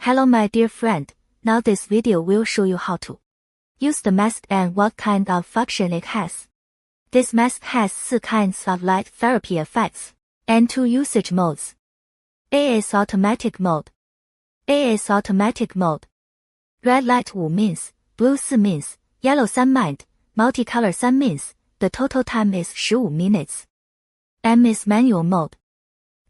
Hello my dear friend, now this video will show you how to use the mask and what kind of function it has. This mask has 4 kinds of light therapy effects, and 2 usage modes. A is automatic mode. A is automatic mode. Red light 5 means, blue 4 means, yellow 3 means, multicolor 3 means, the total time is 15 minutes. M is manual mode.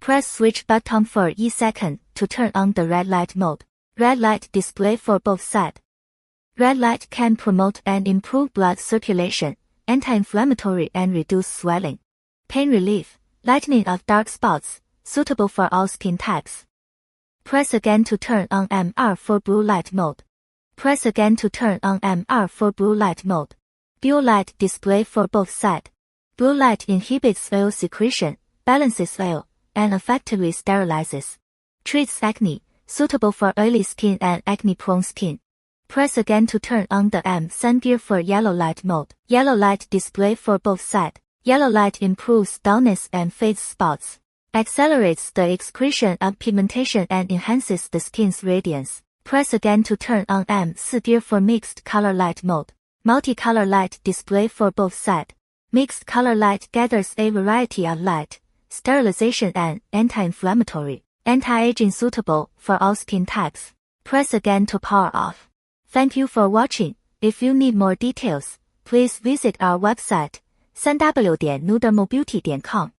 Press switch button for each second to turn on the red light mode. Red light display for both sides. Red light can promote and improve blood circulation, anti-inflammatory and reduce swelling. Pain relief, lightening of dark spots, suitable for all skin types. Press again to turn on MR for blue light mode. Press again to turn on MR for blue light mode. Blue light display for both sides. Blue light inhibits oil secretion, balances oil, and effectively sterilizes. Treats acne, suitable for oily skin and acne-prone skin. Press again to turn on the M3 gear for yellow light mode. Yellow light display for both sides. Yellow light improves dullness and fades spots. Accelerates the excretion of pigmentation and enhances the skin's radiance. Press again to turn on M4 gear for mixed color light mode. Multicolor light display for both sides. Mixed color light gathers a variety of light, sterilization and anti-inflammatory, anti-aging suitable for all skin types. Press again to power off. Thank you for watching. If you need more details, please visit our website, www.newdermobeauty.com.